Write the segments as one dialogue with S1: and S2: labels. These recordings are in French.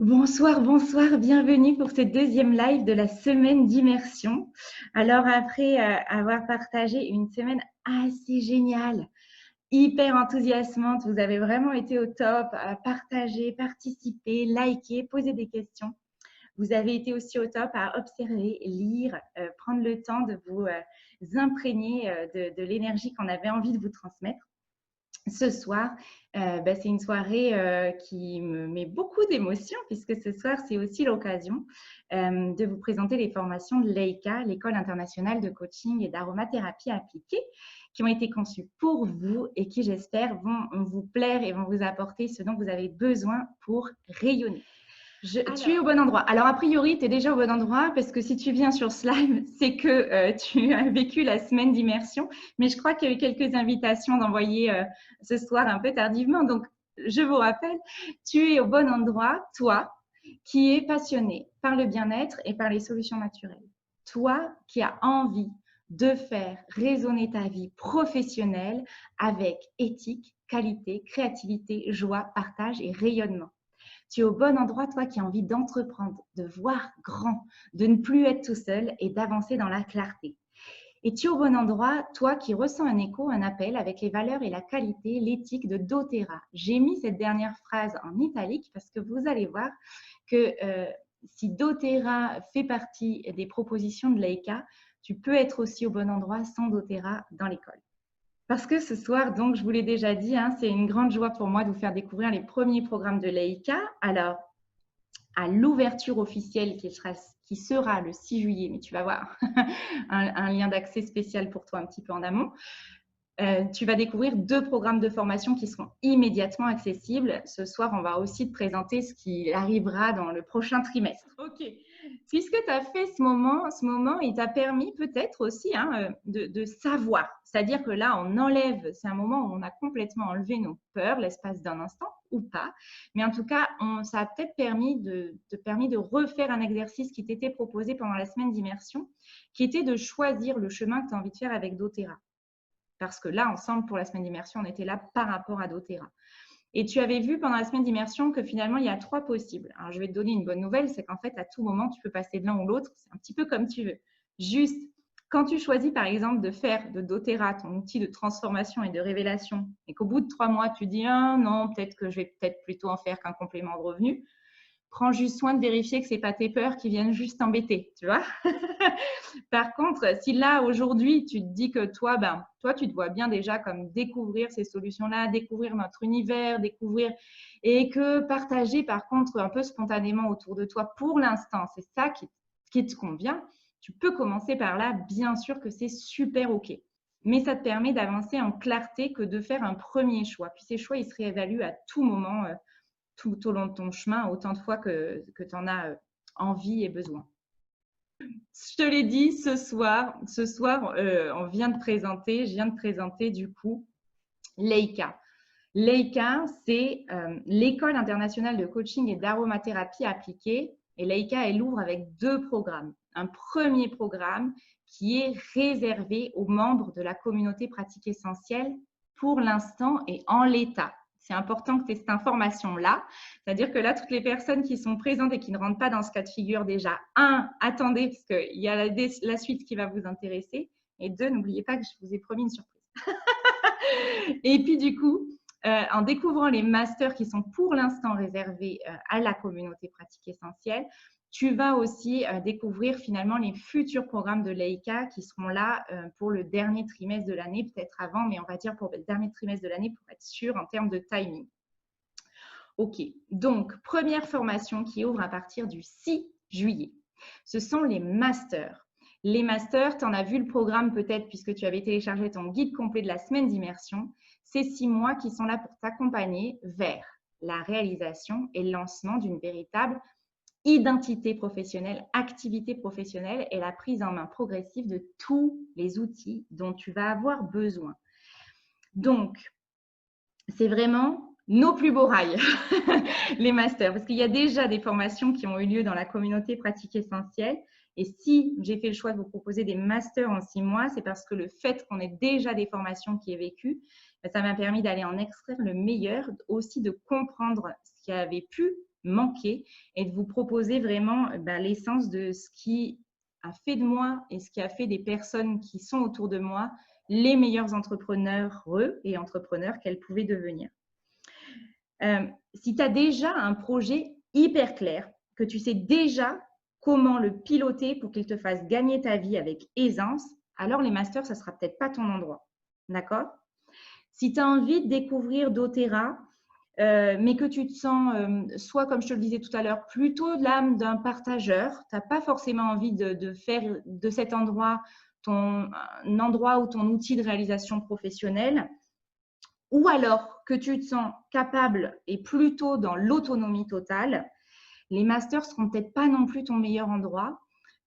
S1: Bonsoir, bonsoir, bienvenue pour ce deuxième live de la semaine d'immersion. Alors après avoir partagé une semaine assez géniale, hyper enthousiasmante, vous avez vraiment été au top, à partager, participer, liker, poser des questions. Vous avez été aussi au top à observer, lire, prendre le temps de vous imprégner de l'énergie qu'on avait envie de vous transmettre. Ce soir, c'est une soirée qui me met beaucoup d'émotions puisque ce soir, c'est aussi l'occasion de vous présenter les formations de l'EICA, l'École internationale de coaching et d'aromathérapie appliquée, qui ont été conçues pour vous et qui, j'espère, vont vous plaire et vont vous apporter ce dont vous avez besoin pour rayonner. Tu es au bon endroit. Alors, a priori, tu es déjà au bon endroit parce que si tu viens sur ce live, c'est que tu as vécu la semaine d'immersion. Mais je crois qu'il y a eu quelques invitations d'envoyer ce soir un peu tardivement. Donc, je vous rappelle, tu es au bon endroit, toi, qui es passionné par le bien-être et par les solutions naturelles. Toi qui as envie de faire résonner ta vie professionnelle avec éthique, qualité, créativité, joie, partage et rayonnement. Tu es au bon endroit, toi qui as envie d'entreprendre, de voir grand, de ne plus être tout seul et d'avancer dans la clarté. Et tu es au bon endroit, toi qui ressens un écho, un appel avec les valeurs et la qualité, l'éthique de doTERRA. J'ai mis cette dernière phrase en italique parce que vous allez voir que si doTERRA fait partie des propositions de l'EICA, tu peux être aussi au bon endroit sans doTERRA dans l'école. Parce que ce soir, donc, je vous l'ai déjà dit, hein, c'est une grande joie pour moi de vous faire découvrir les premiers programmes de l'EICA. Alors, à l'ouverture officielle qui sera le 6 juillet, mais tu vas voir un lien d'accès spécial pour toi un petit peu en amont. Tu vas découvrir 2 programmes de formation qui seront immédiatement accessibles. Ce soir, on va aussi te présenter ce qui arrivera dans le prochain trimestre. Ok. Puisque tu as fait ce moment, il t'a permis peut-être aussi de savoir. C'est-à-dire que là, on enlève, c'est un moment où on a complètement enlevé nos peurs, l'espace d'un instant ou pas. Mais en tout cas, ça a peut-être permis de refaire un exercice qui t'était proposé pendant la semaine d'immersion, qui était de choisir le chemin que tu as envie de faire avec doTERRA. Parce que là, ensemble, pour la semaine d'immersion, on était là par rapport à doTERRA. Et tu avais vu pendant la semaine d'immersion que finalement, il y a 3 possibles. Alors, je vais te donner une bonne nouvelle, c'est qu'en fait, à tout moment, tu peux passer de l'un ou l'autre. C'est un petit peu comme tu veux. Juste, quand tu choisis, par exemple, de faire de doTERRA ton outil de transformation et de révélation, et qu'au bout de 3 mois, tu dis « Ah non, peut-être que je vais peut-être plutôt en faire qu'un complément de revenu », prends juste soin de vérifier que ce n'est pas tes peurs qui viennent juste t'embêter, tu vois. Par contre, si là, aujourd'hui, tu te dis que toi, tu te vois bien déjà comme découvrir ces solutions-là, découvrir notre univers, découvrir et que partager, par contre, un peu spontanément autour de toi pour l'instant, c'est ça qui te convient, tu peux commencer par là. Bien sûr que c'est super OK. Mais ça te permet d'avancer en clarté que de faire un premier choix. Puis ces choix, ils se réévaluent à tout moment, tout au long de ton chemin, autant de fois que tu en as envie et besoin. Je te l'ai dit, ce soir, je viens de présenter du coup l'EICA. L'EICA, c'est l'École internationale de coaching et d'aromathérapie appliquée. Et l'EICA, elle ouvre avec 2 programmes. Un premier programme qui est réservé aux membres de la communauté pratique essentielle pour l'instant et en l'état. C'est important que tu aies cette information-là. C'est-à-dire que là, toutes les personnes qui sont présentes et qui ne rentrent pas dans ce cas de figure, déjà, 1, attendez, parce qu'il y a la suite qui va vous intéresser. Et 2, n'oubliez pas que je vous ai promis une surprise. Et puis, du coup, en découvrant les masters qui sont pour l'instant réservés à la communauté pratique essentielle, tu vas aussi découvrir finalement les futurs programmes de l'EICA qui seront là pour le dernier trimestre de l'année, peut-être avant, mais on va dire pour le dernier trimestre de l'année pour être sûr en termes de timing. Ok, donc première formation qui ouvre à partir du 6 juillet. Ce sont les masters. Les masters, tu en as vu le programme peut-être puisque tu avais téléchargé ton guide complet de la semaine d'immersion. C'est 6 mois qui sont là pour t'accompagner vers la réalisation et le lancement d'une véritable identité professionnelle, activité professionnelle et la prise en main progressive de tous les outils dont tu vas avoir besoin. Donc, c'est vraiment nos plus beaux rails, les masters, parce qu'il y a déjà des formations qui ont eu lieu dans la communauté pratique essentielle. Et si j'ai fait le choix de vous proposer des masters en 6 mois, c'est parce que le fait qu'on ait déjà des formations qui aient vécu, ça m'a permis d'aller en extraire le meilleur, aussi de comprendre ce qui avait pu manquer et de vous proposer vraiment l'essence de ce qui a fait de moi et ce qui a fait des personnes qui sont autour de moi les meilleurs entrepreneurs et entrepreneurs qu'elles pouvaient devenir. Si tu as déjà un projet hyper clair, que tu sais déjà comment le piloter pour qu'il te fasse gagner ta vie avec aisance, alors les masters, ça ne sera peut-être pas ton endroit. D'accord? Si tu as envie de découvrir doTERRA, mais que tu te sens, soit comme je te le disais tout à l'heure, plutôt de l'âme d'un partageur, tu n'as pas forcément envie de faire de cet endroit un endroit ou ton outil de réalisation professionnelle, ou alors que tu te sens capable et plutôt dans l'autonomie totale, les masters ne seront peut-être pas non plus ton meilleur endroit.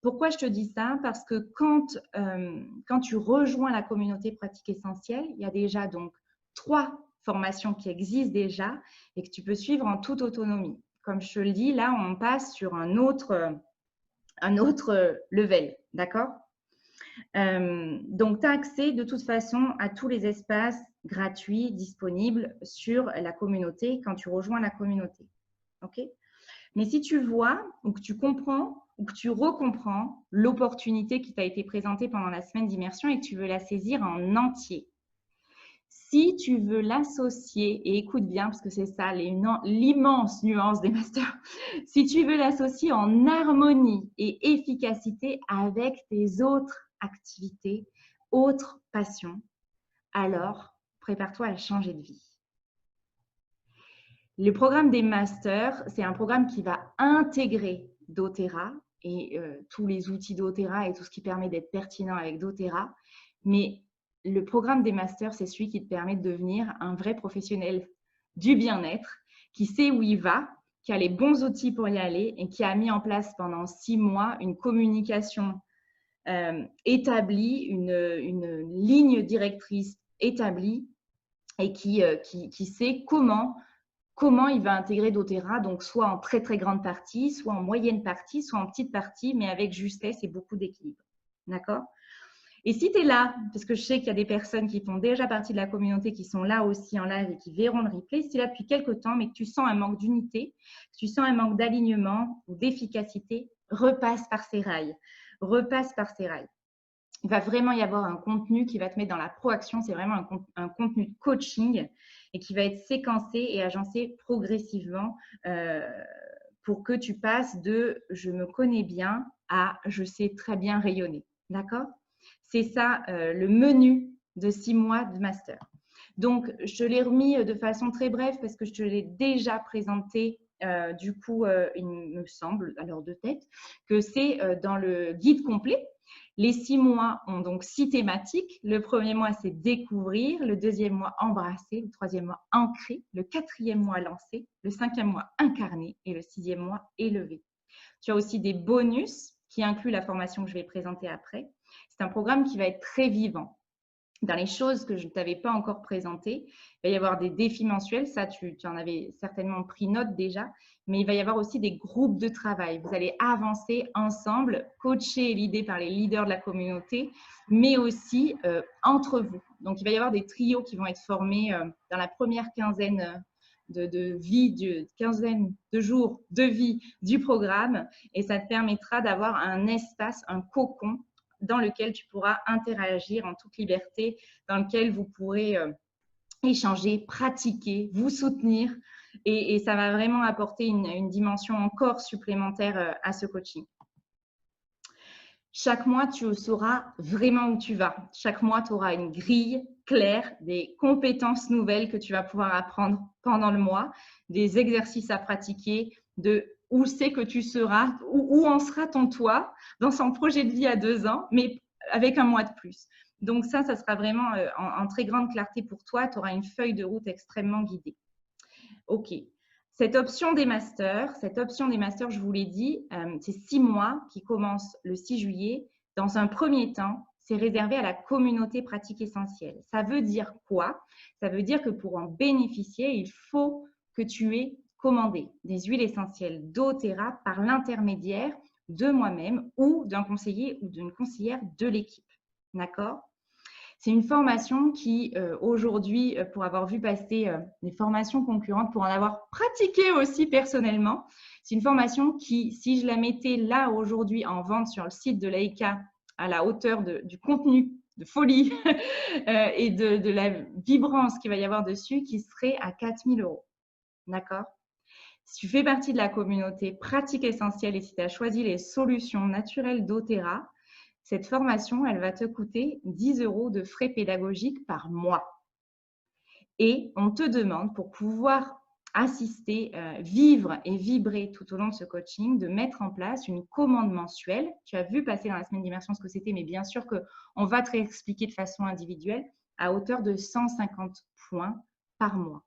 S1: Pourquoi je te dis ça? Parce que quand tu rejoins la communauté pratique essentielle, il y a déjà donc 3 formations qui existent déjà et que tu peux suivre en toute autonomie. Comme je te le dis, là, on passe sur un autre level, d'accord? Donc, tu as accès de toute façon à tous les espaces gratuits disponibles sur la communauté quand tu rejoins la communauté. OK? Mais si tu vois ou que tu comprends ou que tu recomprends l'opportunité qui t'a été présentée pendant la semaine d'immersion et que tu veux la saisir en entier, si tu veux l'associer, et écoute bien parce que c'est ça l'immense nuance des masters, si tu veux l'associer en harmonie et efficacité avec tes autres activités, autres passions, alors prépare-toi à changer de vie. Le programme des masters, c'est un programme qui va intégrer doTERRA et tous les outils doTERRA et tout ce qui permet d'être pertinent avec doTERRA. Mais le programme des masters, c'est celui qui te permet de devenir un vrai professionnel du bien-être, qui sait où il va, qui a les bons outils pour y aller et qui a mis en place pendant 6 mois une communication établie, une ligne directrice établie et qui sait comment il va intégrer doTERRA, donc soit en très très grande partie, soit en moyenne partie, soit en petite partie, mais avec justesse et beaucoup d'équilibre. D'accord? Et si tu es là, parce que je sais qu'il y a des personnes qui font déjà partie de la communauté, qui sont là aussi en live et qui verront le replay, si tu es là depuis quelques temps, mais que tu sens un manque d'unité, que tu sens un manque d'alignement ou d'efficacité, repasse par ces rails. Repasse par ces rails. Il va vraiment y avoir un contenu qui va te mettre dans la proaction. C'est vraiment un contenu de coaching et qui va être séquencé et agencé progressivement pour que tu passes de « je me connais bien » à « je sais très bien rayonner ». D'accord? C'est ça le menu de 6 mois de master. Donc, je te l'ai remis de façon très brève parce que je te l'ai déjà présenté. Du coup, il me semble, alors de tête, que c'est dans le guide complet. Les 6 mois ont donc 6 thématiques. Le premier mois, c'est découvrir. Le deuxième mois, embrasser. Le troisième mois, ancrer. Le quatrième mois, lancer. Le cinquième mois, incarner. Et le sixième mois, élever. Tu as aussi des bonus qui incluent la formation que je vais présenter après. C'est un programme qui va être très vivant. Dans les choses que je ne t'avais pas encore présentées, il va y avoir des défis mensuels, ça tu en avais certainement pris note déjà, mais il va y avoir aussi des groupes de travail. Vous allez avancer ensemble, coacher et l'idée par les leaders de la communauté, mais aussi entre vous. Donc, il va y avoir des trios qui vont être formés dans la première quinzaine quinzaine de jours de vie du programme et ça te permettra d'avoir un espace, un cocon dans lequel tu pourras interagir en toute liberté, dans lequel vous pourrez échanger, pratiquer, vous soutenir et ça va vraiment apporter une dimension encore supplémentaire à ce coaching. Chaque mois, tu sauras vraiment où tu vas. Chaque mois, tu auras une grille claire, des compétences nouvelles que tu vas pouvoir apprendre pendant le mois, des exercices à pratiquer, de où c'est que tu seras, où en sera ton toi dans son projet de vie à 2 ans, mais avec un mois de plus. Donc ça sera vraiment en très grande clarté pour toi. Tu auras une feuille de route extrêmement guidée. OK. Cette option des masters, je vous l'ai dit, c'est 6 mois qui commencent le 6 juillet. Dans un premier temps, c'est réservé à la communauté pratique essentielle. Ça veut dire quoi? Ça veut dire que pour en bénéficier, il faut que tu aies commandé des huiles essentielles doTERRA par l'intermédiaire de moi-même ou d'un conseiller ou d'une conseillère de l'équipe. D'accord? C'est une formation qui, aujourd'hui, pour avoir vu passer des formations concurrentes, pour en avoir pratiqué aussi personnellement, c'est une formation qui, si je la mettais là aujourd'hui en vente sur le site de l'AICA à la hauteur du contenu de folie et de la vibrance qu'il va y avoir dessus, qui serait à 4 000 €. D'accord? Si tu fais partie de la communauté Pratique Essentielle et si tu as choisi les solutions naturelles d'Otera, cette formation, elle va te coûter 10 € de frais pédagogiques par mois. Et on te demande, pour pouvoir assister, vivre et vibrer tout au long de ce coaching, de mettre en place une commande mensuelle. Tu as vu passer dans la semaine d'immersion ce que c'était, mais bien sûr qu'on va te réexpliquer de façon individuelle à hauteur de 150 points par mois.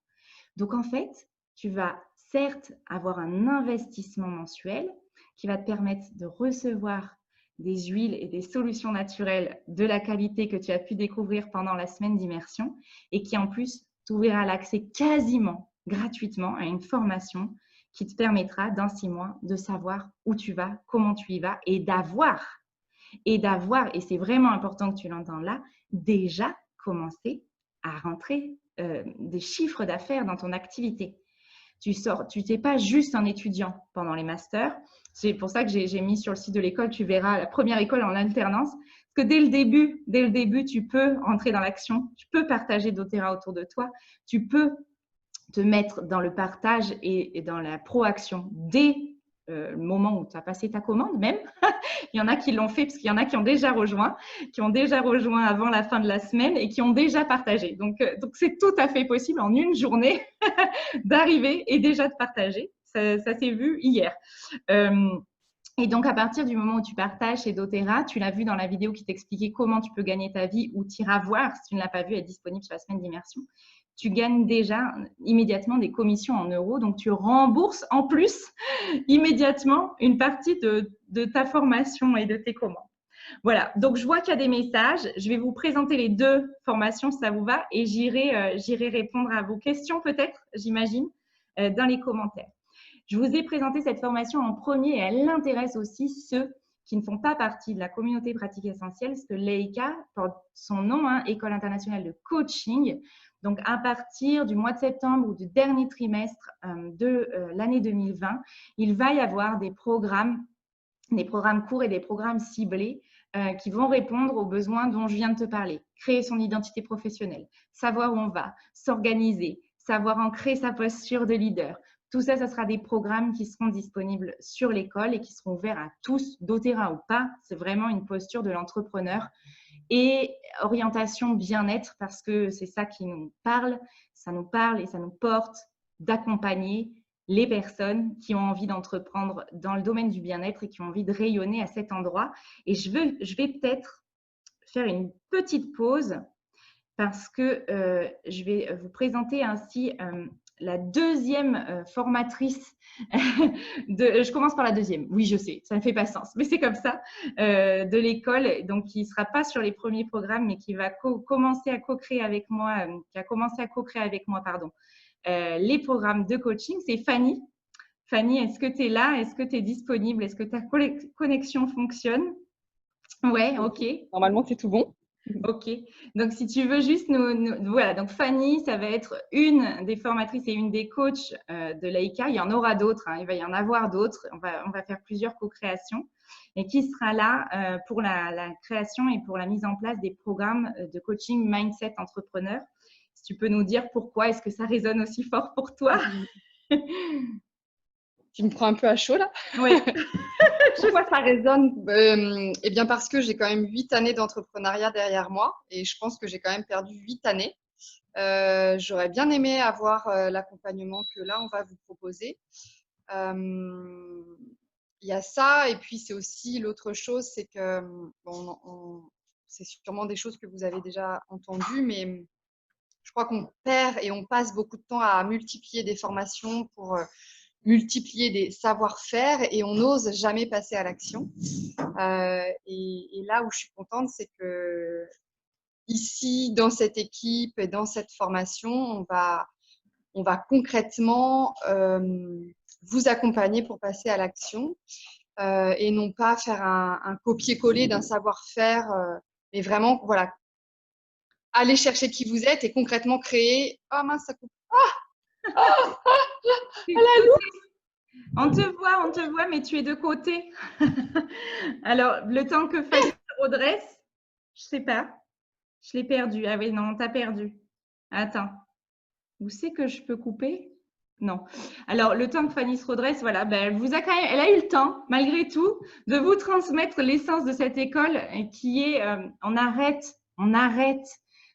S1: Donc, en fait, tu vas certes avoir un investissement mensuel qui va te permettre de recevoir des huiles et des solutions naturelles de la qualité que tu as pu découvrir pendant la semaine d'immersion et qui, en plus, t'ouvrira l'accès quasiment gratuitement à une formation qui te permettra, dans 6 mois, de savoir où tu vas, comment tu y vas et d'avoir, et c'est vraiment important que tu l'entendes là, déjà commencer à rentrer des chiffres d'affaires dans ton activité. Tu n'es pas juste un étudiant pendant les masters. C'est pour ça que j'ai mis sur le site de l'école, tu verras la première école en alternance. Parce que dès le début, tu peux entrer dans l'action, tu peux partager d'Otera autour de toi, tu peux te mettre dans le partage et dans la proaction dès le moment où tu as passé ta commande même. Il y en a qui l'ont fait parce qu'il y en a qui ont déjà rejoint avant la fin de la semaine et qui ont déjà partagé. Donc c'est tout à fait possible en une journée d'arriver et déjà de partager. Ça s'est vu hier. Et donc, à partir du moment où tu partages chez doTERRA, tu l'as vu dans la vidéo qui t'expliquait comment tu peux gagner ta vie ou tu iras voir, si tu ne l'as pas vu, elle est disponible sur la semaine d'immersion. Tu gagnes déjà immédiatement des commissions en euros. Donc, tu rembourses en plus immédiatement une partie de ta formation et de tes commandes. Voilà, donc je vois qu'il y a des messages. Je vais vous présenter les 2 formations si ça vous va et j'irai répondre à vos questions peut-être, j'imagine, dans les commentaires. Je vous ai présenté cette formation en premier et elle intéresse aussi ceux qui ne font pas partie de la communauté pratique essentielle, parce que l'EICA porte son nom, hein, École internationale de coaching. Donc, à partir du mois de septembre ou du dernier trimestre de l'année 2020, il va y avoir des programmes courts et des programmes ciblés qui vont répondre aux besoins dont je viens de te parler. Créer son identité professionnelle, savoir où on va, s'organiser, savoir ancrer sa posture de leader. Tout ça, ce sera des programmes qui seront disponibles sur l'école et qui seront ouverts à tous, doTERRA ou pas. C'est vraiment une posture de l'entrepreneur et orientation bien-être parce que c'est ça qui nous parle. Ça nous parle et ça nous porte d'accompagner les personnes qui ont envie d'entreprendre dans le domaine du bien-être et qui ont envie de rayonner à cet endroit. Et je vais peut-être faire une petite pause parce que je vais vous présenter ainsi la deuxième formatrice. Je commence par la deuxième. Oui, je sais, ça ne fait pas sens, mais c'est comme ça, de l'école, donc qui ne sera pas sur les premiers programmes, mais qui va commencer à co-créer avec moi, les programmes de coaching. C'est Fanny. Fanny, est-ce que tu es là? Est-ce que tu es disponible? Est-ce que ta connexion fonctionne? Ouais, ok.
S2: Normalement, c'est tout bon.
S1: Ok, donc si tu veux juste voilà, donc Fanny, ça va être une des formatrices et une des coachs de l'AICA. Il y en aura d'autres, hein, il va y en avoir d'autres. On va faire plusieurs co-créations et qui sera là pour la création et pour la mise en place des programmes de coaching mindset entrepreneur. Si tu peux nous dire pourquoi est-ce que ça résonne aussi fort pour toi?
S2: Tu me prends un peu à chaud là.
S1: Oui.
S2: Pourquoi ça résonne? Eh bien parce que j'ai quand même 8 années d'entrepreneuriat derrière moi et je pense que j'ai quand même perdu 8 années. J'aurais bien aimé avoir l'accompagnement que là on va vous proposer. Il y a ça et puis c'est aussi l'autre chose, c'est que c'est sûrement des choses que vous avez déjà entendues, mais je crois qu'on perd et on passe beaucoup de temps à multiplier des formations pour multiplier des savoir-faire et on n'ose jamais passer à l'action. Et là où je suis contente, c'est que ici, dans cette équipe et dans cette formation, on va concrètement vous accompagner pour passer à l'action et non pas faire un copier-coller d'un savoir-faire, mais vraiment, voilà, aller chercher qui vous êtes et concrètement créer… Ah mince, ça coupe.
S1: On te voit, mais tu es de côté. Alors, le temps que Fanny se redresse, je sais pas. Je l'ai perdu. Ah oui, non, on t'a perdu. Attends. Où c'est que je peux couper? Non. Alors, le temps que Fanny se redresse, voilà, ben, elle a eu le temps, malgré tout, de vous transmettre l'essence de cette école qui est on arrête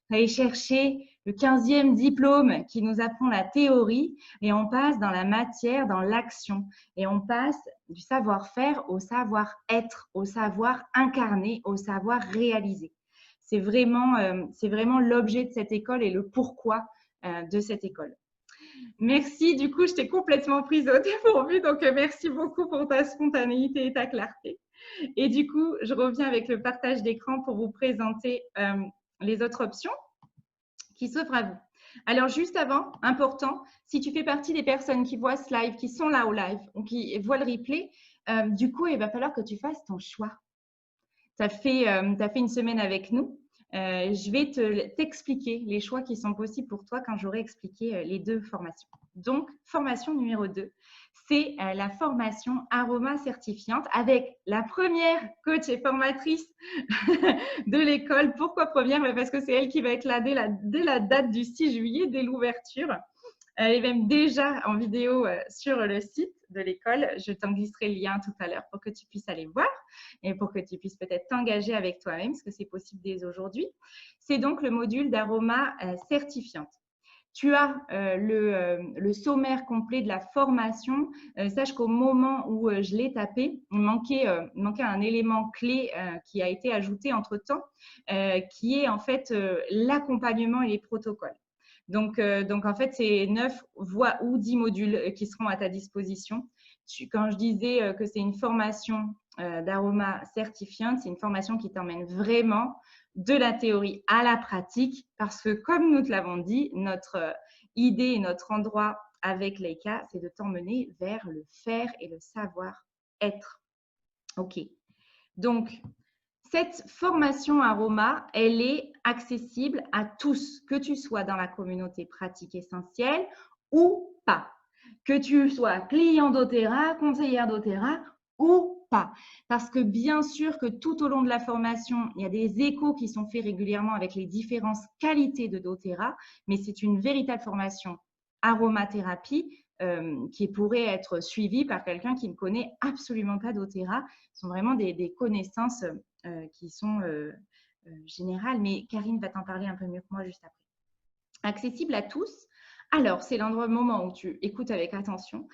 S1: d'aller chercher le 15e diplôme qui nous apprend la théorie et on passe dans la matière, dans l'action. Et on passe du savoir-faire au savoir-être, au savoir incarner, au savoir réaliser. C'est vraiment l'objet de cette école et le pourquoi de cette école. Merci, du coup, je t'ai complètement prise au dépourvu, donc merci beaucoup pour ta spontanéité et ta clarté. Et du coup, je reviens avec le partage d'écran pour vous présenter les autres options qui s'offrent à vous. Alors, juste avant, important, si tu fais partie des personnes qui voient ce live, qui sont là au live ou qui voient le replay, du coup, il va falloir que tu fasses ton choix. Tu as fait une semaine avec nous. Je vais t'expliquer les choix qui sont possibles pour toi quand j'aurai expliqué les deux formations. Donc, formation numéro 2, c'est la formation Aroma certifiante avec la première coach et formatrice de l'école. Pourquoi première? Parce que c'est elle qui va être là dès la date du 6 juillet, dès l'ouverture. Elle est même déjà en vidéo sur le site de l'école. Je t'en glisserai le lien tout à l'heure pour que tu puisses aller voir et pour que tu puisses peut-être t'engager avec toi-même, parce que c'est possible dès aujourd'hui. C'est donc le module d'aroma certifiante. Tu as le sommaire complet de la formation. Sache qu'au moment où je l'ai tapé, il manquait un élément clé qui a été ajouté entre-temps, qui est en fait l'accompagnement et les protocoles. Donc, en fait, c'est 9 voies ou 10 modules qui seront à ta disposition. Quand je disais que c'est une formation d'aroma certifiante, c'est une formation qui t'emmène vraiment de la théorie à la pratique parce que, comme nous te l'avons dit, notre idée et notre endroit avec Leica, c'est de t'emmener vers le faire et le savoir-être. OK. Donc, cette formation aroma, elle est accessible à tous, que tu sois dans la communauté pratique essentielle ou pas. Que tu sois client d'Otera, conseillère d'Otera ou pas. Parce que bien sûr que tout au long de la formation, il y a des échos qui sont faits régulièrement avec les différentes qualités de doTERRA, mais c'est une véritable formation aromathérapie qui pourrait être suivie par quelqu'un qui ne connaît absolument pas doTERRA. Ce sont vraiment des connaissances qui sont générales, mais Karine va t'en parler un peu mieux que moi juste après. Accessible à tous. Alors, c'est l'endroit moment où tu écoutes avec attention.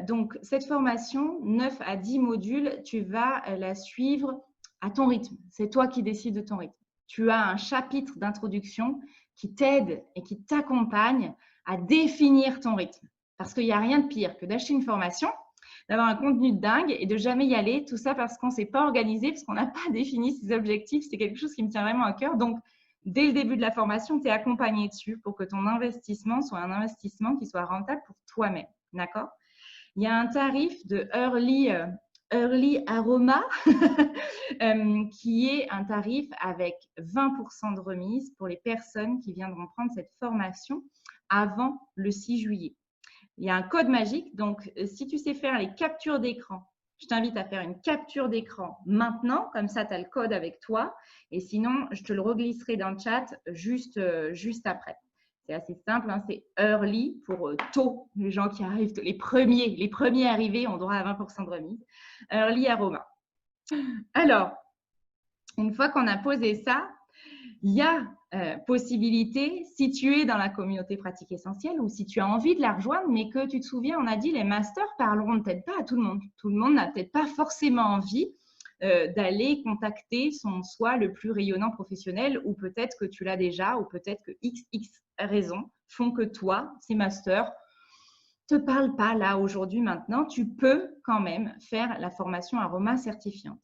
S1: Donc, cette formation, 9 à 10 modules, tu vas la suivre à ton rythme. C'est toi qui décides de ton rythme. Tu as un chapitre d'introduction qui t'aide et qui t'accompagne à définir ton rythme. Parce qu'il n'y a rien de pire que d'acheter une formation, d'avoir un contenu de dingue et de jamais y aller. Tout ça parce qu'on ne s'est pas organisé, parce qu'on n'a pas défini ses objectifs. C'est quelque chose qui me tient vraiment à cœur. Donc, dès le début de la formation, tu es accompagné dessus pour que ton investissement soit un investissement qui soit rentable pour toi-même. D'accord? Il y a un tarif de Early Aroma qui est un tarif avec 20% de remise pour les personnes qui viendront prendre cette formation avant le 6 juillet. Il y a un code magique, donc si tu sais faire les captures d'écran, je t'invite à faire une capture d'écran maintenant, comme ça tu as le code avec toi, et sinon je te le reglisserai dans le chat juste après. C'est assez simple, hein, c'est early pour tôt, les gens qui arrivent, les premiers arrivés ont droit à 20% de remise. Early Aroma. Alors, une fois qu'on a posé ça, il y a possibilité, si tu es dans la communauté pratique essentielle ou si tu as envie de la rejoindre, mais que tu te souviens, on a dit les masters parleront peut-être pas à tout le monde. Tout le monde n'a peut-être pas forcément envie d'aller contacter son soi le plus rayonnant professionnel, ou peut-être que tu l'as déjà, ou peut-être que XX raisons font que toi, ces masters, te parlent pas là aujourd'hui maintenant. Tu peux quand même faire la formation aroma certifiante.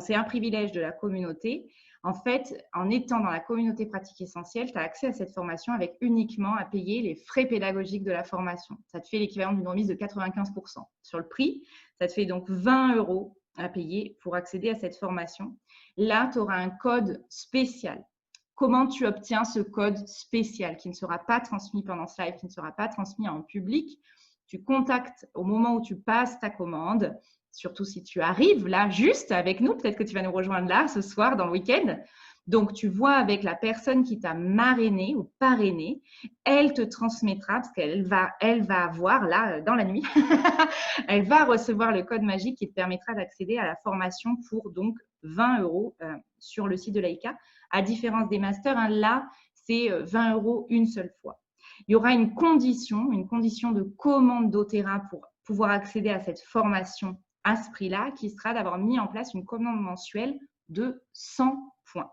S1: C'est un privilège de la communauté. En fait, en étant dans la communauté pratique essentielle, tu as accès à cette formation avec uniquement à payer les frais pédagogiques de la formation. Ça te fait l'équivalent d'une remise de 95% sur le prix. Ça te fait donc 20 € à payer pour accéder à cette formation. Là, tu auras un code spécial. comment tu obtiens ce code spécial qui ne sera pas transmis pendant ce live, qui ne sera pas transmis en public. Tu contactes au moment où tu passes ta commande, surtout si tu arrives là juste avec nous, peut-être que tu vas nous rejoindre là ce soir dans le week-end. Donc, tu vois avec la personne qui t'a marrainé ou parrainé, elle te transmettra, parce qu'elle va avoir là, dans la nuit, elle va recevoir le code magique qui te permettra d'accéder à la formation pour donc 20 € sur le site de Laïka. À différence des masters, hein, là, c'est 20 € une seule fois. Il y aura une condition de commande doTERRA pour pouvoir accéder à cette formation à ce prix-là, qui sera d'avoir mis en place une commande mensuelle de 100 points.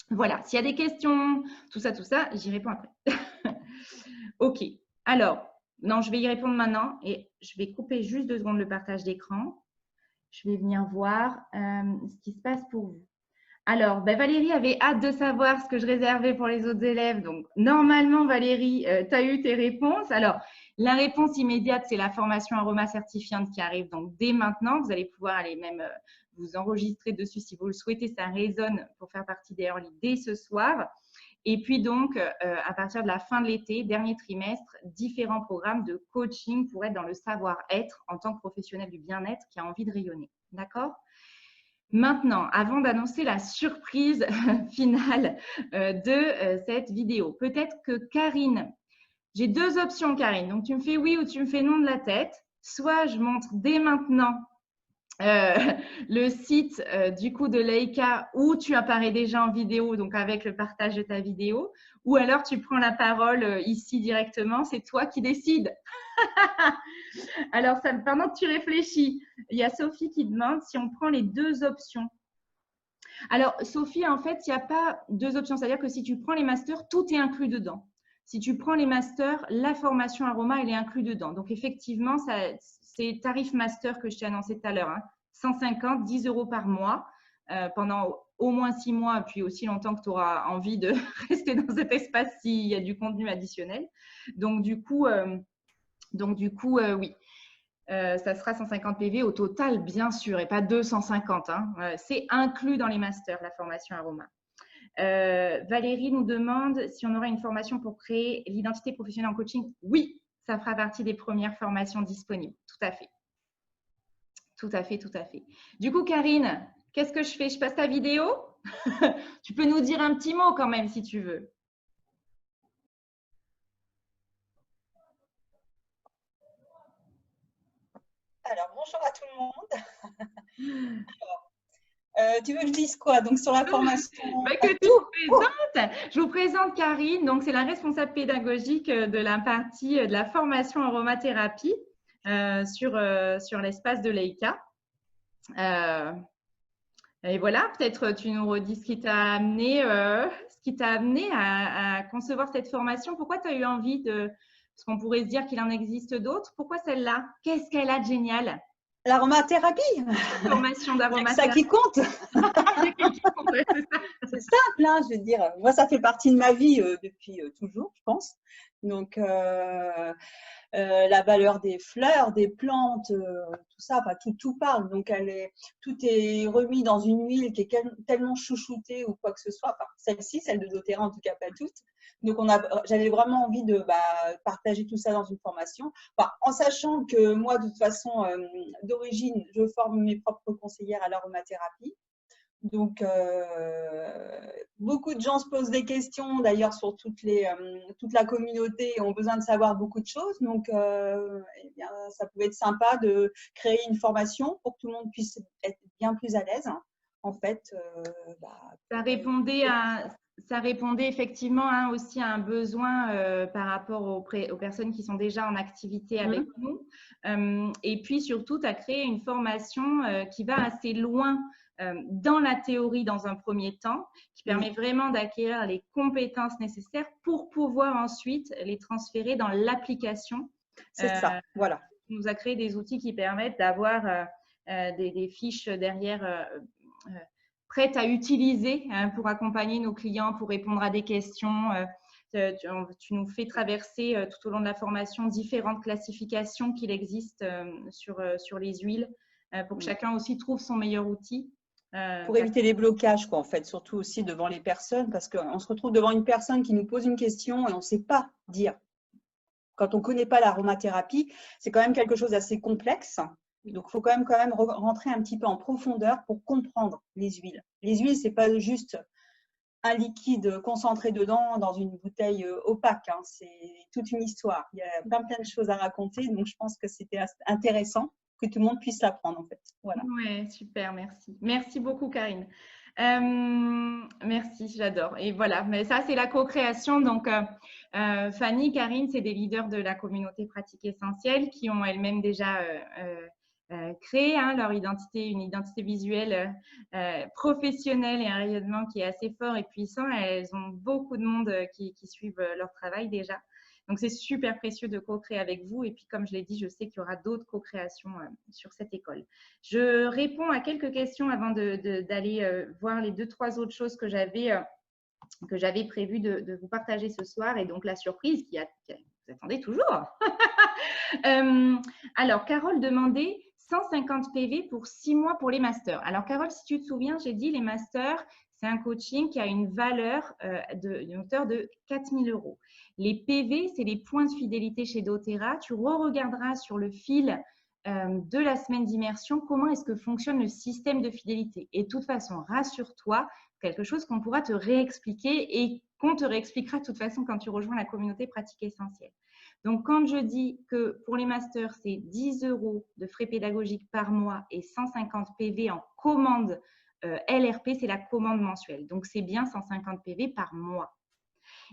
S1: Voilà, s'il y a des questions, tout ça, j'y réponds après. Ok, alors, non, je vais y répondre maintenant et je vais couper juste 2 secondes le partage d'écran. Je vais venir voir ce qui se passe pour vous. Alors, Valérie avait hâte de savoir ce que je réservais pour les autres élèves. Donc, normalement, Valérie, tu as eu tes réponses. Alors, la réponse immédiate, c'est la formation aroma certifiante qui arrive donc dès maintenant. Vous allez pouvoir aller même vous enregistrer dessus si vous le souhaitez. Ça résonne pour faire partie des early dès ce soir. Et puis donc, à partir de la fin de l'été, dernier trimestre, différents programmes de coaching pour être dans le savoir-être en tant que professionnel du bien-être qui a envie de rayonner. D'accord ? Maintenant, avant d'annoncer la surprise finale de cette vidéo, peut-être que Karine, j'ai 2 options Karine, donc tu me fais oui ou tu me fais non de la tête. Soit je montre dès maintenant le site du coup de Laïka où tu apparais déjà en vidéo, donc avec le partage de ta vidéo, ou alors tu prends la parole ici directement, c'est toi qui décides. Alors, pendant que tu réfléchis, il y a Sophie qui demande si on prend les 2 options. Alors, Sophie, en fait, il n'y a pas 2 options. C'est-à-dire que si tu prends les masters, tout est inclus dedans. Si tu prends les masters, la formation aroma, elle est inclue dedans. Donc, effectivement, c'est tarif master que je t'ai annoncé tout à l'heure. Hein. 150, 10 € par mois pendant au moins 6 mois, puis aussi longtemps que tu auras envie de rester dans cet espace s'il y a du contenu additionnel. Donc, du coup, oui. Ça sera 150 PV au total, bien sûr, et pas 250. Hein. C'est inclus dans les masters, la formation aroma. Valérie nous demande si on aura une formation pour créer l'identité professionnelle en coaching. Oui, ça fera partie des premières formations disponibles. Tout à fait. Tout à fait, tout à fait. Du coup, Karine, qu'est-ce que je fais? Je passe ta vidéo? Tu peux nous dire un petit mot quand même si tu veux.
S3: Alors, bonjour à tout le monde. Alors, tu veux que je dise quoi? Donc, sur la formation
S1: Je vous présente Karine. Donc, c'est la responsable pédagogique de la partie de la formation aromathérapie sur l'espace de Laïka. Et voilà, peut-être tu nous redis ce qui t'a amené, à concevoir cette formation. Pourquoi tu as eu envie de… Parce qu'on pourrait se dire qu'il en existe d'autres. Pourquoi celle-là? Qu'est-ce qu'elle a de génial?
S3: L'aromathérapie.
S1: Formation d'aromathérapie.
S3: C'est ça qui compte. C'est simple, hein, je veux dire. Moi, ça fait partie de ma vie depuis toujours, je pense. Donc, la valeur des fleurs, des plantes, tout ça, enfin, tout parle. Donc, tout est remis dans une huile qui est tellement chouchoutée ou quoi que ce soit. Enfin, celle-ci, celle de doTERRA, en tout cas, pas toutes. Donc, j'avais vraiment envie de partager tout ça dans une formation. Enfin, en sachant que moi, de toute façon, d'origine, je forme mes propres conseillères à l'aromathérapie. Donc, beaucoup de gens se posent des questions, d'ailleurs, sur toute la communauté et ont besoin de savoir beaucoup de choses. Donc, eh bien, ça pouvait être sympa de créer une formation pour que tout le monde puisse être bien plus à l'aise. Hein. En fait,
S1: ça répondait effectivement aussi à un besoin par rapport aux personnes qui sont déjà en activité avec nous. Et puis surtout, tu as créé une formation qui va assez loin dans la théorie dans un premier temps, qui permet vraiment d'acquérir les compétences nécessaires pour pouvoir ensuite les transférer dans l'application.
S3: C'est ça, voilà.
S1: Tu nous as créé des outils qui permettent d'avoir des fiches derrière prêtes à utiliser pour accompagner nos clients, pour répondre à des questions. Tu nous fais traverser tout au long de la formation différentes classifications qu'il existe sur les huiles pour que chacun aussi trouve son meilleur outil.
S3: Pour éviter les blocages, quoi, en fait, surtout aussi devant les personnes, parce qu'on se retrouve devant une personne qui nous pose une question et on ne sait pas dire. Quand on ne connaît pas l'aromathérapie, c'est quand même quelque chose d'assez complexe. Donc, il faut quand même rentrer un petit peu en profondeur pour comprendre les huiles. Les huiles, ce n'est pas juste un liquide concentré dedans dans une bouteille opaque. Hein. C'est toute une histoire. Il y a plein de choses à raconter. Donc, je pense que c'était intéressant que tout le monde puisse l'apprendre, en fait. Voilà.
S1: Ouais, super, merci. Merci beaucoup, Karine. Merci, j'adore. Et voilà, mais ça, c'est la co-création. Donc, Fanny, Karine, c'est des leaders de la communauté Pratique Essentielle qui ont elles-mêmes déjà créé leur identité, une identité visuelle professionnelle et un rayonnement qui est assez fort et puissant. Elles ont beaucoup de monde qui suivent leur travail déjà. Donc, c'est super précieux de co-créer avec vous. Et puis, comme je l'ai dit, je sais qu'il y aura d'autres co-créations sur cette école. Je réponds à quelques questions avant d'aller voir les 2-3 autres choses que j'avais prévu de vous partager ce soir. Et donc, la surprise vous attendez toujours. Alors, Carole demandait 150 PV pour 6 mois pour les masters. Alors, Carole, si tu te souviens, j'ai dit les masters, c'est un coaching qui a une valeur d'une hauteur de 4 000 €. Les PV, c'est les points de fidélité chez doTERRA. Tu re-regarderas sur le fil de la semaine d'immersion comment est-ce que fonctionne le système de fidélité. Et de toute façon, rassure-toi, quelque chose qu'on pourra te réexpliquer et qu'on te réexpliquera de toute façon quand tu rejoins la communauté Pratique Essentielle. Donc, quand je dis que pour les masters, c'est 10 € de frais pédagogiques par mois et 150 PV en commande LRP, c'est la commande mensuelle. Donc, c'est bien 150 PV par mois.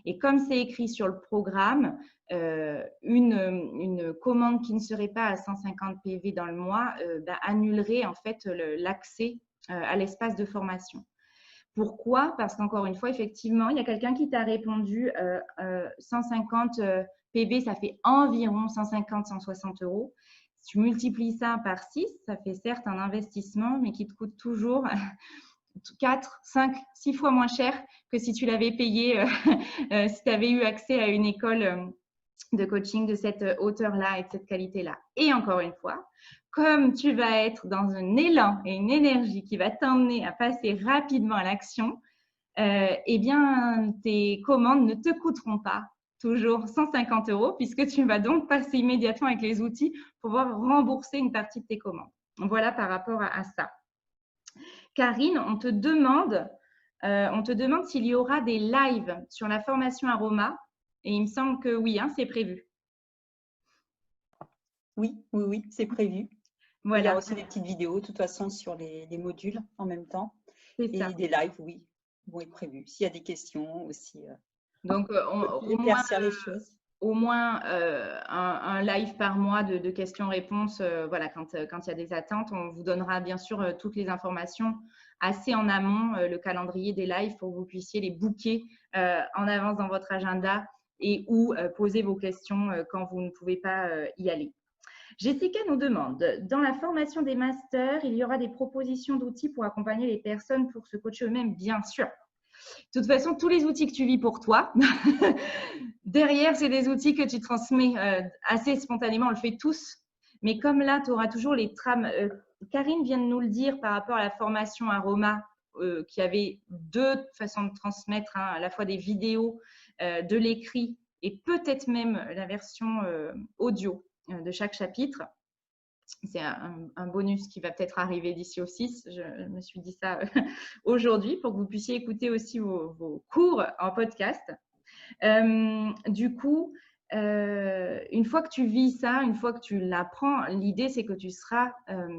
S1: Et comme c'est écrit sur le programme, une commande qui ne serait pas à 150 PV dans le mois annulerait en fait l'accès à l'espace de formation. Pourquoi? Parce qu'encore une fois, effectivement, il y a quelqu'un qui t'a répondu 150 PV, ça fait environ 150-160 €. Si tu multiplies ça par 6, ça fait certes un investissement, mais qui te coûte toujours 4, 5, 6 fois moins cher que si tu l'avais payé, si tu avais eu accès à une école de coaching de cette hauteur-là et de cette qualité-là. Et encore une fois, comme tu vas être dans un élan et une énergie qui va t'emmener à passer rapidement à l'action, eh bien, tes commandes ne te coûteront pas toujours 150 € puisque tu vas donc passer immédiatement avec les outils pour pouvoir rembourser une partie de tes commandes. Voilà par rapport à ça. Karine, on te demande s'il y aura des lives sur la formation Aroma. Et il me semble que oui, c'est prévu.
S3: Oui, c'est prévu.
S1: Voilà.
S3: Il y a aussi des petites vidéos, de toute façon, sur les modules en même temps. Et ça. Des lives, oui, vont être prévus. S'il y a des questions aussi.
S1: Donc,
S3: éclaircir les choses.
S1: Au moins un live par mois de questions-réponses. Voilà, quand il y a des attentes, on vous donnera bien sûr toutes les informations assez en amont, le calendrier des lives pour que vous puissiez les booker en avance dans votre agenda et ou poser vos questions quand vous ne pouvez pas y aller. Jessica nous demande, dans la formation des masters, il y aura des propositions d'outils pour accompagner les personnes pour se coacher eux-mêmes, bien sûr. De toute façon, tous les outils que tu vis pour toi, derrière, c'est des outils que tu transmets assez spontanément, on le fait tous. Mais comme là, tu auras toujours les trames. Karine vient de nous le dire par rapport à la formation Aroma, qui avait 2 façons de transmettre, à la fois des vidéos, de l'écrit et peut-être même la version audio de chaque chapitre. C'est un bonus qui va peut-être arriver d'ici au 6. Je me suis dit ça aujourd'hui pour que vous puissiez écouter aussi vos cours en podcast. Du coup, une fois que tu vis ça, une fois que tu l'apprends, l'idée, c'est que tu seras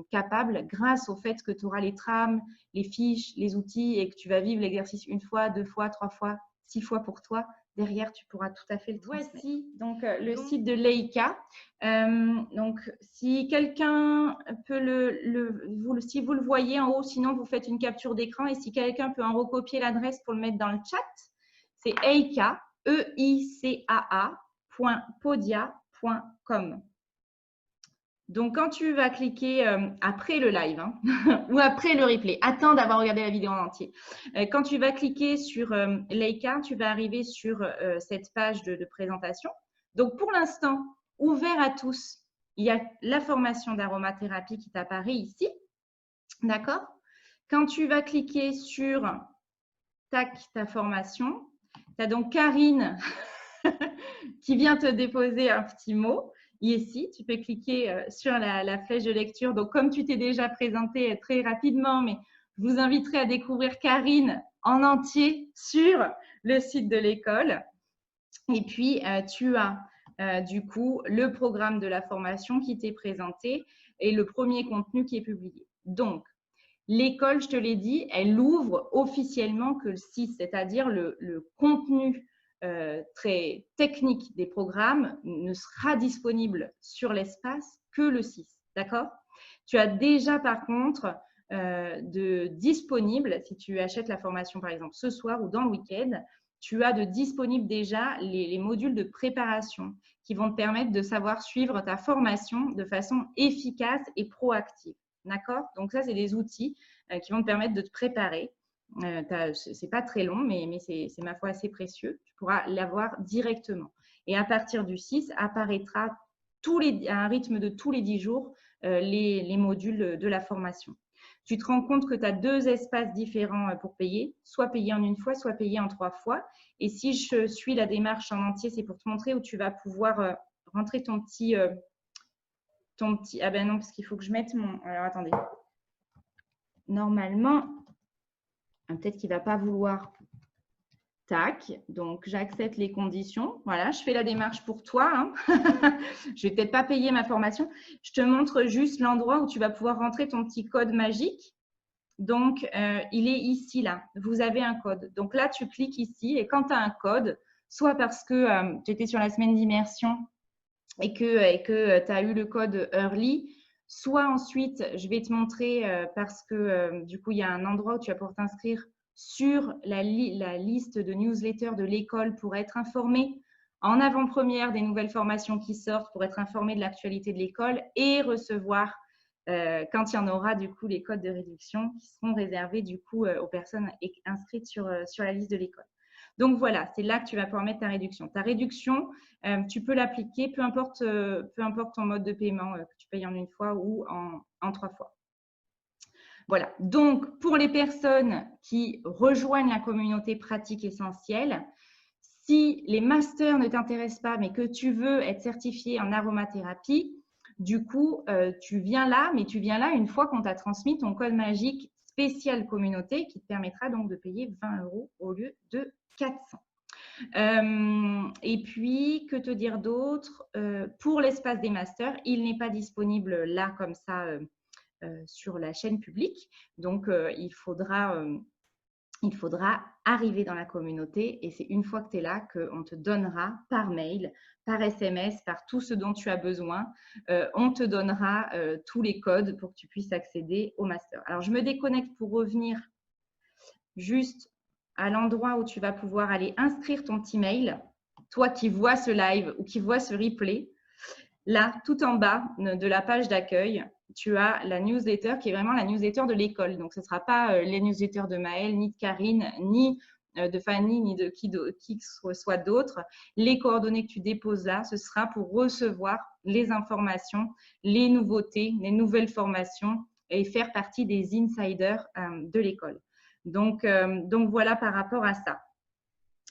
S1: capable, grâce au fait que tu auras les trames, les fiches, les outils et que tu vas vivre l'exercice 1 fois, 2 fois, 3 fois, 6 fois pour toi. Derrière, tu pourras tout à fait le transmettre. Voici donc le site de Leica. Donc, si quelqu'un peut si vous le voyez en haut, sinon vous faites une capture d'écran et si quelqu'un peut en recopier l'adresse pour le mettre dans le chat, c'est Eica, EICAA.podia.com. Donc, quand tu vas cliquer après le live ou après le replay, attends d'avoir regardé la vidéo en entier. Quand tu vas cliquer sur Leica, tu vas arriver sur cette page de présentation. Donc, pour l'instant, ouvert à tous, il y a la formation d'aromathérapie qui t'apparaît ici. D'accord? Quand tu vas cliquer sur ta formation, tu as donc Karine qui vient te déposer un petit mot. Ici, tu peux cliquer sur la flèche de lecture. Donc, comme tu t'es déjà présenté très rapidement, mais je vous inviterai à découvrir Karine en entier sur le site de l'école. Et puis, tu as du coup le programme de la formation qui t'est présenté et le premier contenu qui est publié. Donc, l'école, je te l'ai dit, elle ouvre officiellement que le 6, c'est-à-dire le contenu très technique des programmes ne sera disponible sur l'espace que le 6. D'accord? Tu as déjà par contre disponible, si tu achètes la formation par exemple ce soir ou dans le week-end, tu as de disponible déjà les modules de préparation qui vont te permettre de savoir suivre ta formation de façon efficace et proactive. D'accord? Donc ça, c'est des outils qui vont te permettre de te préparer. C'est pas très long, mais c'est ma foi assez précieux. Tu pourras l'avoir directement. Et à partir du 6, apparaîtra à un rythme de tous les 10 jours les modules de la formation. Tu te rends compte que tu as 2 espaces différents pour payer, soit payer en une fois, soit payer en 3 fois. Et si je suis la démarche en entier, c'est pour te montrer où tu vas pouvoir rentrer ton petit… Ah ben non, parce qu'il faut que je mette mon… Alors, attendez. Normalement, peut-être qu'il ne va pas vouloir. Tac, donc j'accepte les conditions. Voilà, je fais la démarche pour toi. Hein. Je ne vais peut-être pas payer ma formation. Je te montre juste l'endroit où tu vas pouvoir rentrer ton petit code magique. Donc, il est ici, là. Vous avez un code. Donc là, tu cliques ici et quand tu as un code, soit parce que tu étais sur la semaine d'immersion et que tu as eu le code Early, soit ensuite, je vais te montrer parce que du coup, il y a un endroit où tu vas pouvoir t'inscrire sur la liste de newsletters de l'école pour être informé en avant-première des nouvelles formations qui sortent, pour être informé de l'actualité de l'école et recevoir, quand il y en aura, du coup, les codes de réduction qui seront réservés du coup aux personnes inscrites sur la liste de l'école. Donc voilà, c'est là que tu vas pouvoir mettre ta réduction. Ta réduction, tu peux l'appliquer peu importe ton mode de paiement, que tu payes en une fois ou en 3 fois. Voilà, donc pour les personnes qui rejoignent la communauté pratique essentielle, si les masters ne t'intéressent pas, mais que tu veux être certifié en aromathérapie, du coup, tu viens là, mais tu viens là une fois qu'on t'a transmis ton code magique spécial communauté qui te permettra donc de payer 20 € au lieu de 400. Et puis, que te dire d'autre? Pour l'espace des masters, il n'est pas disponible là comme ça sur la chaîne publique. Donc, il faudra arriver dans la communauté et c'est une fois que tu es là qu'on te donnera par mail, par SMS, par tout ce dont tu as besoin. On te donnera tous les codes pour que tu puisses accéder au master. Alors, je me déconnecte pour revenir juste à l'endroit où tu vas pouvoir aller inscrire ton petit mail. Toi qui vois ce live ou qui vois ce replay, là, tout en bas de la page d'accueil, tu as la newsletter qui est vraiment la newsletter de l'école. Donc, ce ne sera pas les newsletters de Maëlle, ni de Karine, ni de Fanny, ni de qui que ce soit d'autre. Les coordonnées que tu déposes là, ce sera pour recevoir les informations, les nouveautés, les nouvelles formations et faire partie des insiders de l'école. Donc, voilà par rapport à ça.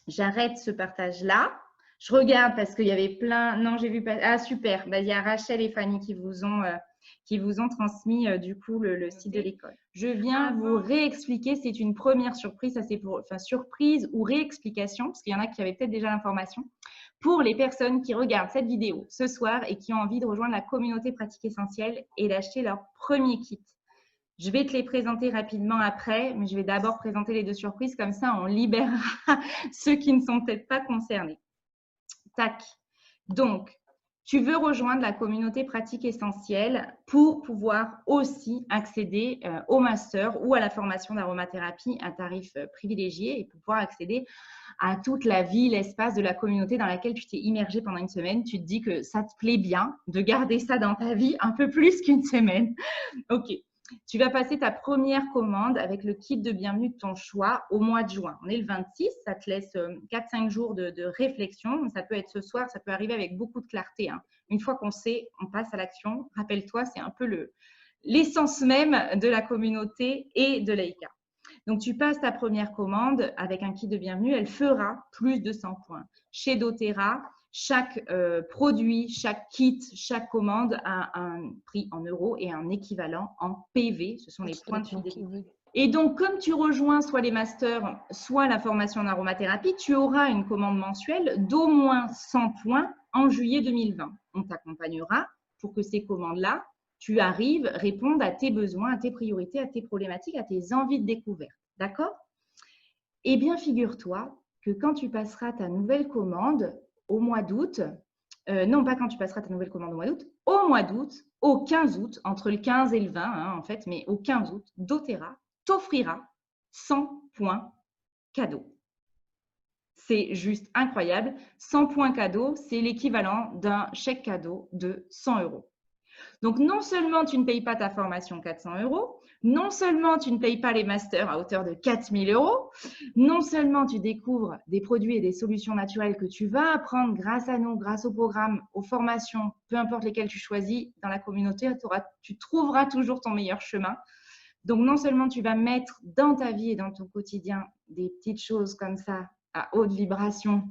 S1: J'arrête ce partage-là. Je regarde parce qu'il y avait plein… Non, j'ai vu pas… Ah, super. Ben, il y a Rachel et Fanny qui vous ont transmis du coup le site de l'école. Je viens vous réexpliquer. C'est une première surprise. Ça, c'est pour… Enfin, surprise ou réexplication parce qu'il y en a qui avaient peut-être déjà l'information. Pour les personnes qui regardent cette vidéo ce soir et qui ont envie de rejoindre la communauté pratique essentielle et d'acheter leur premier kit. Je vais te les présenter rapidement après, mais je vais d'abord présenter les 2 surprises. Comme ça, on libérera ceux qui ne sont peut-être pas concernés. Tac. Donc, tu veux rejoindre la communauté pratique essentielle pour pouvoir aussi accéder au master ou à la formation d'aromathérapie à tarif privilégié et pour pouvoir accéder à toute la vie, l'espace de la communauté dans laquelle tu t'es immergé pendant une semaine. Tu te dis que ça te plaît bien de garder ça dans ta vie un peu plus qu'une semaine. Ok. Tu vas passer ta première commande avec le kit de bienvenue de ton choix au mois de juin. On est le 26, ça te laisse 4-5 jours de réflexion. Ça peut être ce soir, ça peut arriver avec beaucoup de clarté. Hein. Une fois qu'on sait, on passe à l'action. Rappelle-toi, c'est un peu l'essence même de la communauté et de l'AICA. Donc, tu passes ta première commande avec un kit de bienvenue, elle fera plus de 100 points. Chez doTERRA, chaque produit, chaque kit, chaque commande a un prix en euros et un équivalent en PV. Ce sont les points de fidélité. Et donc, comme tu rejoins soit les masters, soit la formation en aromathérapie, tu auras une commande mensuelle d'au moins 100 points en juillet 2020. On t'accompagnera pour que ces commandes-là, tu arrives, répondent à tes besoins, à tes priorités, à tes problématiques, à tes envies de découverte. D'accord? Eh bien, figure-toi que quand tu passeras ta nouvelle commande au mois d'août, non pas quand tu passeras ta nouvelle commande au mois d'août, au 15 août, entre le 15 et le 20 hein, en fait, mais au 15 août, doTERRA t'offrira 100 points cadeaux. C'est juste incroyable. 100 points cadeaux, c'est l'équivalent d'un chèque cadeau de 100 euros. Donc, non seulement tu ne payes pas ta formation 400 euros, non seulement tu ne payes pas les masters à hauteur de 4000 euros, non seulement tu découvres des produits et des solutions naturelles que tu vas apprendre grâce à nous, grâce au programme, aux formations, peu importe lesquelles tu choisis dans la communauté, tu trouveras toujours ton meilleur chemin. Donc, non seulement tu vas mettre dans ta vie et dans ton quotidien des petites choses comme ça à haute vibration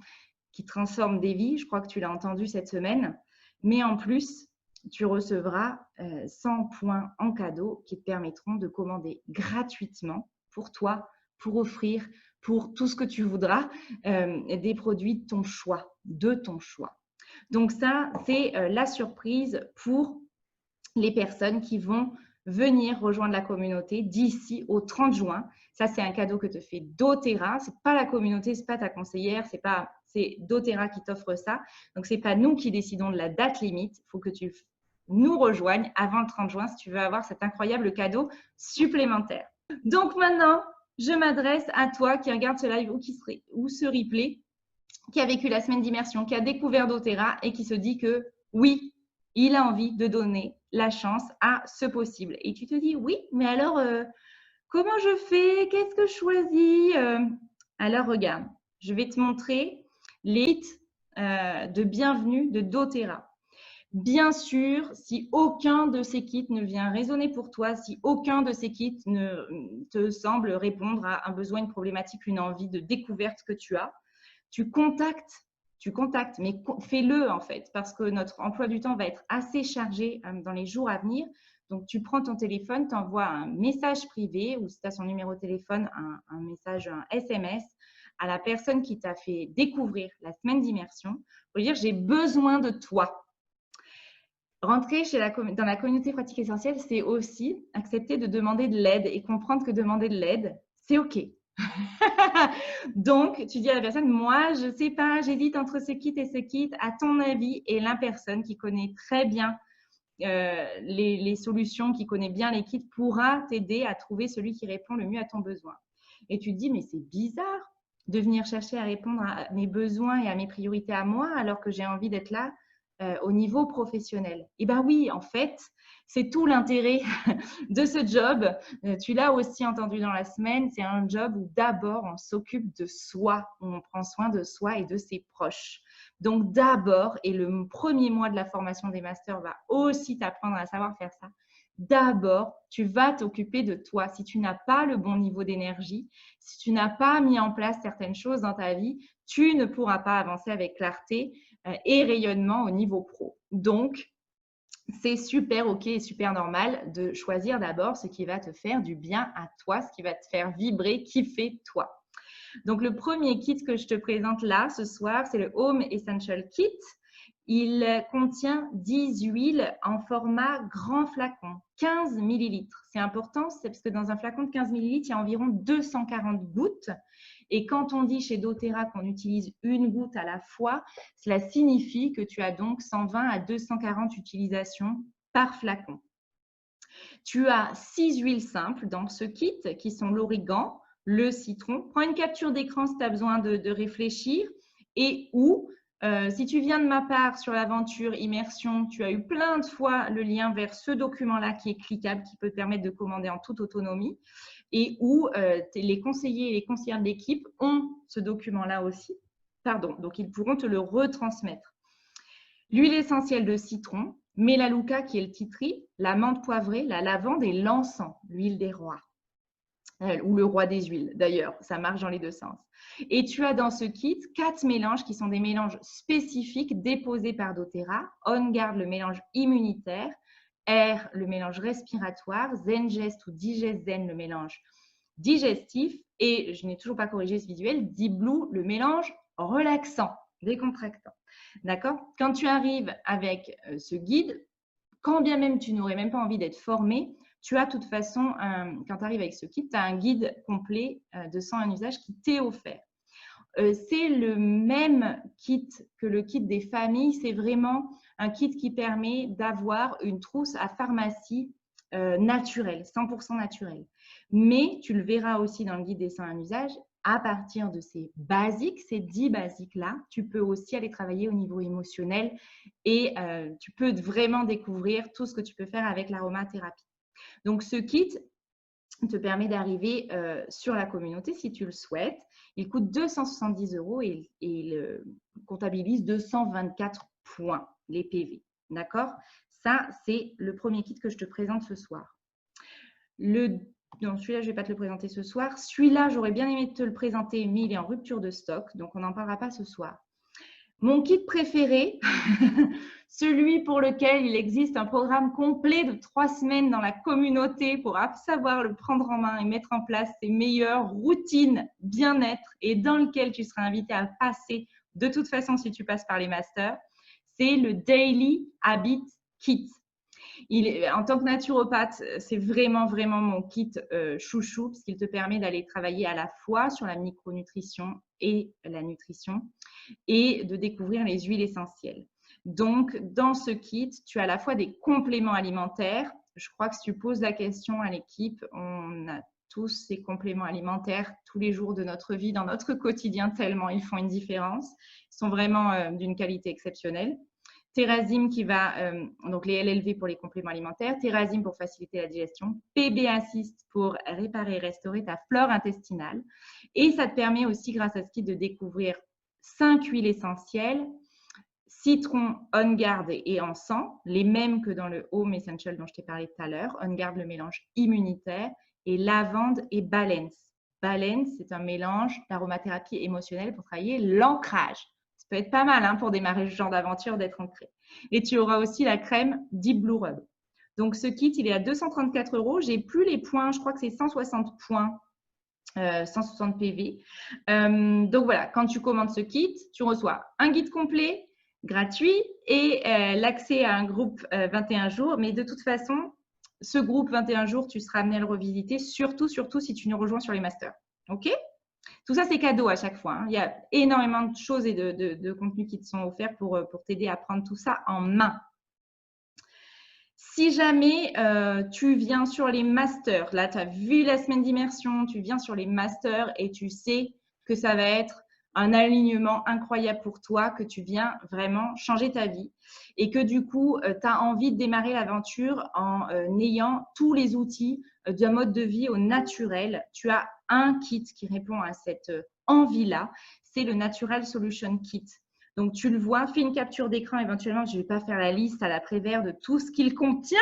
S1: qui transforment des vies, je crois que tu l'as entendu cette semaine, mais en plus, tu recevras 100 points en cadeau qui te permettront de commander gratuitement pour toi, pour offrir, pour tout ce que tu voudras, des produits de ton choix, Donc ça, c'est la surprise pour les personnes qui vont venir rejoindre la communauté d'ici au 30 juin. Ça, c'est un cadeau que te fait doTERRA. Ce n'est pas la communauté, ce n'est pas ta conseillère, c'est doTERRA qui t'offre ça. Donc, ce n'est pas nous qui décidons de la date limite. Il faut que tu nous rejoignes avant le 30 juin si tu veux avoir cet incroyable cadeau supplémentaire. Donc, maintenant, je m'adresse à toi qui regarde ce live ou ce replay, qui a vécu la semaine d'immersion, qui a découvert doTERRA et qui se dit que oui, il a envie de donner la chance à ce possible. Et tu te dis, oui, mais alors, comment je fais? Qu'est-ce que je choisis? Alors, regarde, je vais te montrer les kits de bienvenue de doTERRA. Bien sûr, si aucun de ces kits ne vient résonner pour toi, si aucun de ces kits ne te semble répondre à un besoin, une problématique, une envie de découverte que tu as, tu contactes, mais fais-le en fait, parce que notre emploi du temps va être assez chargé dans les jours à venir. Donc, tu prends ton téléphone, tu envoies un message privé ou si tu as son numéro de téléphone, un message, un SMS à la personne qui t'a fait découvrir la semaine d'immersion pour lui dire « j'ai besoin de toi ». Rentrer dans la communauté pratique essentielle, c'est aussi accepter de demander de l'aide et comprendre que demander de l'aide, c'est OK. Donc, tu dis à la personne, moi, je ne sais pas, j'hésite entre ce kit et ce kit, à ton avis, et la personne qui connaît très bien les solutions, qui connaît bien les kits, pourra t'aider à trouver celui qui répond le mieux à ton besoin. Et tu te dis, mais c'est bizarre de venir chercher à répondre à mes besoins et à mes priorités à moi, alors que j'ai envie d'être là au niveau professionnel. Et bien oui, en fait, c'est tout l'intérêt de ce job. Tu l'as aussi entendu dans la semaine, c'est un job où d'abord on s'occupe de soi, où on prend soin de soi et de ses proches. Donc d'abord, et le premier mois de la formation des masters va aussi t'apprendre à savoir faire ça, d'abord, tu vas t'occuper de toi. Si tu n'as pas le bon niveau d'énergie, si tu n'as pas mis en place certaines choses dans ta vie, tu ne pourras pas avancer avec clarté et rayonnement au niveau pro. Donc, c'est super OK et super normal de choisir d'abord ce qui va te faire du bien à toi, ce qui va te faire vibrer, kiffer toi. Donc, le premier kit que je te présente là ce soir, c'est le Home Essential Kit. Il contient 10 huiles en format grand flacon, 15 millilitres. C'est important, c'est parce que dans un flacon de 15 millilitres, il y a environ 240 gouttes. Et quand on dit chez doTERRA qu'on utilise une goutte à la fois, cela signifie que tu as donc 120 à 240 utilisations par flacon. Tu as 6 huiles simples dans ce kit qui sont l'origan, le citron. Prends une capture d'écran si tu as besoin de réfléchir et si tu viens de ma part sur l'aventure Immersion, tu as eu plein de fois le lien vers ce document-là qui est cliquable, qui peut te permettre de commander en toute autonomie et où les conseillers et les conseillères de l'équipe ont ce document-là aussi. Donc ils pourront te le retransmettre. L'huile essentielle de citron, Melaleuca, qui est le titri, la menthe poivrée, la lavande et l'encens, l'huile des rois. Ou le roi des huiles, d'ailleurs, ça marche dans les deux sens. Et tu as dans ce kit 4 mélanges qui sont des mélanges spécifiques déposés par doTERRA. On Guard, le mélange immunitaire, Air, le mélange respiratoire, Zengest ou Digest Zen, le mélange digestif, et je n'ai toujours pas corrigé ce visuel, Deep Blue, le mélange relaxant, décontractant. D'accord? Quand tu arrives avec ce guide, quand bien même tu n'aurais même pas envie d'être formé, tu as de toute façon, quand tu arrives avec ce kit, tu as un guide complet de 101 usages qui t'est offert. C'est le même kit que le kit des familles. C'est vraiment un kit qui permet d'avoir une trousse à pharmacie naturelle, 100% naturelle. Mais tu le verras aussi dans le guide des 101 usages, à partir de ces basiques, ces 10 basiques-là, tu peux aussi aller travailler au niveau émotionnel et tu peux vraiment découvrir tout ce que tu peux faire avec l'aromathérapie. Donc, ce kit te permet d'arriver sur la communauté si tu le souhaites. Il coûte 270 € et il comptabilise 224 points, les PV. D'accord? Ça, c'est le premier kit que je te présente ce soir. Non, celui-là, je ne vais pas te le présenter ce soir. Celui-là, j'aurais bien aimé te le présenter, mais il est en rupture de stock, donc on n'en parlera pas ce soir. Mon kit préféré, celui pour lequel il existe un programme complet de 3 semaines dans la communauté pour savoir le prendre en main et mettre en place tes meilleures routines bien-être et dans lequel tu seras invité à passer de toute façon si tu passes par les masters, c'est le Daily Habit Kit. En tant que naturopathe, c'est vraiment mon kit chouchou parce qu'il te permet d'aller travailler à la fois sur la micronutrition et la nutrition et de découvrir les huiles essentielles. Donc, dans ce kit, tu as à la fois des compléments alimentaires. Je crois que si tu poses la question à l'équipe, on a tous ces compléments alimentaires tous les jours de notre vie, dans notre quotidien, tellement ils font une différence. Ils sont vraiment d'une qualité exceptionnelle. Thérazine qui va, donc les LLV pour les compléments alimentaires, Thérazine pour faciliter la digestion, PB Assist pour réparer et restaurer ta flore intestinale. Et ça te permet aussi, grâce à ce kit, de découvrir 5 huiles essentielles, citron, On Guard et encens, les mêmes que dans le Home Essential dont je t'ai parlé tout à l'heure. On Guard, le mélange immunitaire, et lavande et balance. Balance, c'est un mélange d'aromathérapie émotionnelle pour travailler l'ancrage. Ça peut être pas mal pour démarrer ce genre d'aventure d'être ancré. Et tu auras aussi la crème Deep Blue Rub. Donc, ce kit, il est à 234 €. J'ai plus les points, je crois que c'est 160 points. 160 PV. Donc voilà, quand tu commandes ce kit, tu reçois un guide complet, gratuit et l'accès à un groupe 21 jours. Mais de toute façon, ce groupe 21 jours, tu seras amené à le revisiter, surtout si tu nous rejoins sur les masters. OK? Tout ça, c'est cadeau à chaque fois. Il y a énormément de choses et de contenus qui te sont offerts pour t'aider à prendre tout ça en main. Si jamais tu viens sur les masters, là tu as vu la semaine d'immersion, tu viens sur les masters et tu sais que ça va être un alignement incroyable pour toi, que tu viens vraiment changer ta vie et que du coup, tu as envie de démarrer l'aventure en ayant tous les outils d'un mode de vie au naturel. Tu as un kit qui répond à cette envie-là, c'est le Natural Solution Kit. Donc, tu le vois, fais une capture d'écran éventuellement. Je ne vais pas faire la liste à l'après-vert de tout ce qu'il contient.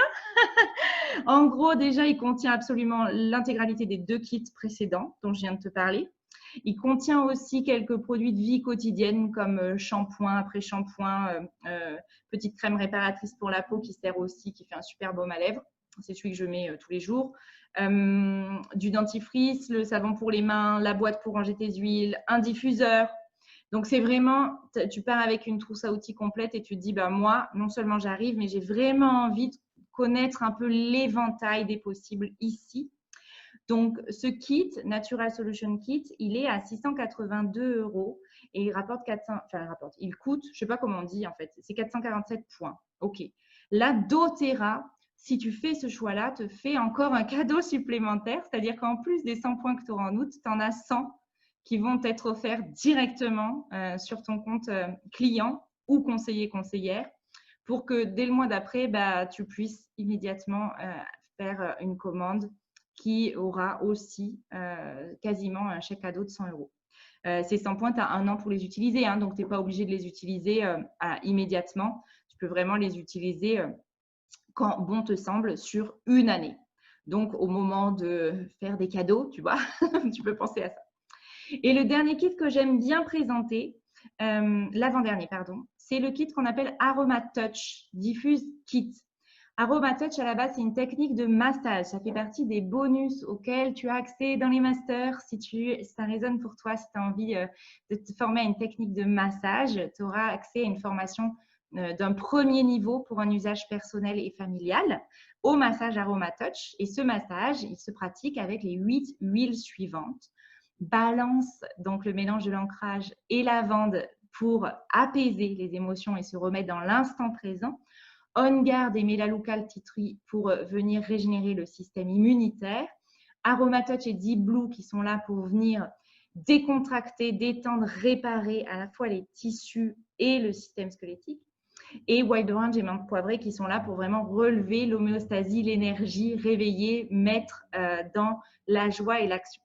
S1: En gros, déjà, il contient absolument l'intégralité des 2 kits précédents dont je viens de te parler. Il contient aussi quelques produits de vie quotidienne comme shampoing, après-shampoing, petite crème réparatrice pour la peau qui sert aussi, qui fait un super baume à lèvres. C'est celui que je mets tous les jours. Du dentifrice, le savon pour les mains, la boîte pour ranger tes huiles, un diffuseur. Donc, c'est vraiment, tu pars avec une trousse à outils complète et tu te dis, moi, non seulement j'arrive, mais j'ai vraiment envie de connaître un peu l'éventail des possibles ici. Donc, ce kit, Natural Solution Kit, il est à 682 € et il rapporte il coûte, je ne sais pas comment on dit en fait, c'est 447 points. OK. Là, doTERRA, si tu fais ce choix-là, te fait encore un cadeau supplémentaire, c'est-à-dire qu'en plus des 100 points que tu auras en août, tu en as 100 qui vont être offerts directement sur ton compte client ou conseiller-conseillère pour que dès le mois d'après, tu puisses immédiatement faire une commande qui aura aussi quasiment un chèque cadeau de 100 €. Ces 100 points, tu as 1 an pour les utiliser, donc tu n'es pas obligé de les utiliser immédiatement. Tu peux vraiment les utiliser quand bon te semble sur une année. Donc, au moment de faire des cadeaux, tu vois, tu peux penser à ça. Et le dernier kit que j'aime bien présenter, l'avant-dernier, pardon, c'est le kit qu'on appelle Aroma Touch Diffuse Kit. Aroma Touch, à la base, c'est une technique de massage. Ça fait partie des bonus auxquels tu as accès dans les masters. Si ça résonne pour toi, si tu as envie de te former à une technique de massage, tu auras accès à une formation d'un premier niveau pour un usage personnel et familial au massage Aroma Touch. Et ce massage, il se pratique avec les 8 huiles suivantes. Balance, donc le mélange de l'ancrage et lavande pour apaiser les émotions et se remettre dans l'instant présent. On Guard et Melaleuca Tea Tree pour venir régénérer le système immunitaire. Aroma Touch et Deep Blue qui sont là pour venir décontracter, détendre, réparer à la fois les tissus et le système squelettique. Et Wild Orange et Menthe Poivrée qui sont là pour vraiment relever l'homéostasie, l'énergie, réveiller, mettre dans la joie et l'action.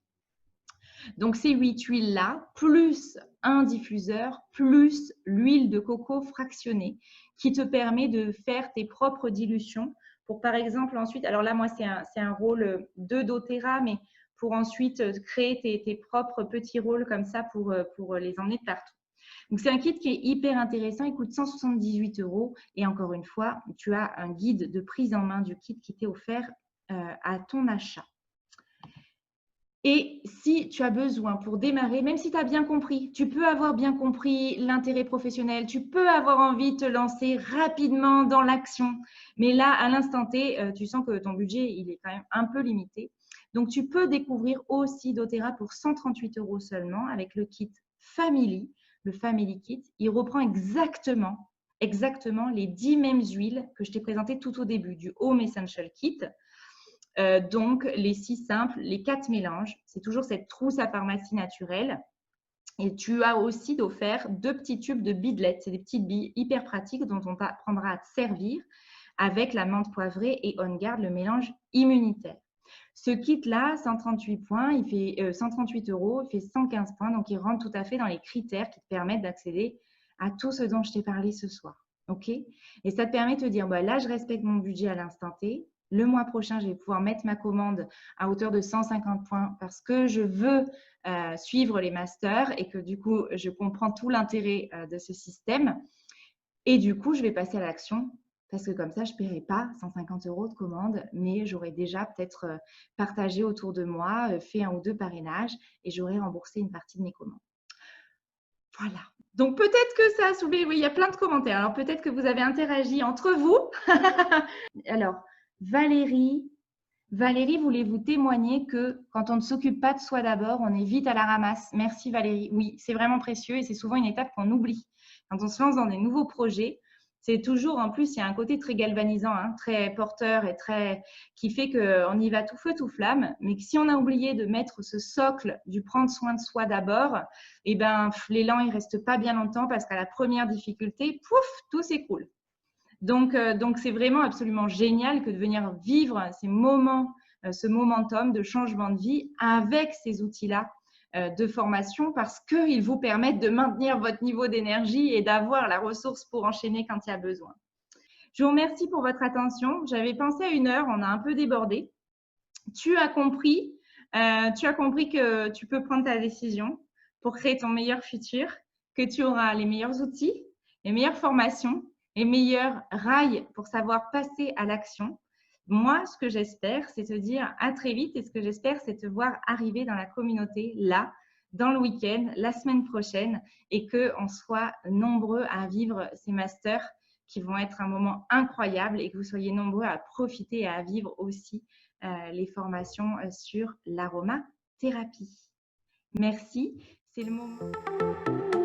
S1: Donc, ces 8 huiles-là, plus un diffuseur, plus l'huile de coco fractionnée qui te permet de faire tes propres dilutions pour, par exemple, ensuite, alors là, moi, c'est un rôle de doTERRA, mais pour ensuite créer tes propres petits rôles comme ça pour les emmener de partout. Donc, c'est un kit qui est hyper intéressant. Il coûte 178 € et encore une fois, tu as un guide de prise en main du kit qui t'est offert à ton achat. Et si tu as besoin pour démarrer, même si tu as bien compris, tu peux avoir bien compris l'intérêt professionnel, tu peux avoir envie de te lancer rapidement dans l'action, mais là, à l'instant T, tu sens que ton budget, il est quand même un peu limité. Donc, tu peux découvrir aussi doTERRA pour 138 € seulement avec le kit Family, le Family Kit. Il reprend exactement les 10 mêmes huiles que je t'ai présentées tout au début du Home Essential Kit. Donc, les 6 simples, les 4 mélanges, c'est toujours cette trousse à pharmacie naturelle. Et tu as aussi d'offert 2 petits tubes de bidelettes. C'est des petites billes hyper pratiques dont on t'apprendra à te servir avec la menthe poivrée et On Guard, le mélange immunitaire. Ce kit-là, 138 points, il fait 138 €, il fait 115 points. Donc, il rentre tout à fait dans les critères qui te permettent d'accéder à tout ce dont je t'ai parlé ce soir. OK? Et ça te permet de te dire, bah, là, je respecte mon budget à l'instant T. Le mois prochain, je vais pouvoir mettre ma commande à hauteur de 150 points parce que je veux suivre les masters et que du coup, je comprends tout l'intérêt de ce système. Et du coup, je vais passer à l'action parce que comme ça, je ne paierai pas 150 € de commande, mais j'aurais déjà peut-être partagé autour de moi, fait 1 ou 2 parrainages et j'aurais remboursé une partie de mes commandes. Voilà. Donc, peut-être que ça a soulevé, oui, il y a plein de commentaires. Alors, peut-être que vous avez interagi entre vous. Alors, Valérie, voulez-vous témoigner que quand on ne s'occupe pas de soi d'abord, on est vite à la ramasse? Merci Valérie. Oui, c'est vraiment précieux et c'est souvent une étape qu'on oublie. Quand on se lance dans des nouveaux projets, c'est toujours, en plus, il y a un côté très galvanisant, hein, très porteur et qui fait qu'on y va tout feu, tout flamme. Mais que si on a oublié de mettre ce socle du prendre soin de soi d'abord, eh ben, l'élan, il reste pas bien longtemps parce qu'à la première difficulté, pouf, tout s'écroule. Donc, c'est vraiment absolument génial que de venir vivre ces moments, ce momentum de changement de vie avec ces outils-là de formation parce qu'ils vous permettent de maintenir votre niveau d'énergie et d'avoir la ressource pour enchaîner quand il y a besoin. Je vous remercie pour votre attention. J'avais pensé à 1 heure, on a un peu débordé. Tu as compris que tu peux prendre ta décision pour créer ton meilleur futur, que tu auras les meilleurs outils, les meilleures formations, les meilleurs rails pour savoir passer à l'action. Moi, ce que j'espère, c'est te dire à très vite et ce que j'espère, c'est te voir arriver dans la communauté là, dans le week-end, la semaine prochaine et qu'on soit nombreux à vivre ces masters qui vont être un moment incroyable et que vous soyez nombreux à profiter et à vivre aussi les formations sur l'aromathérapie. Merci, c'est le moment.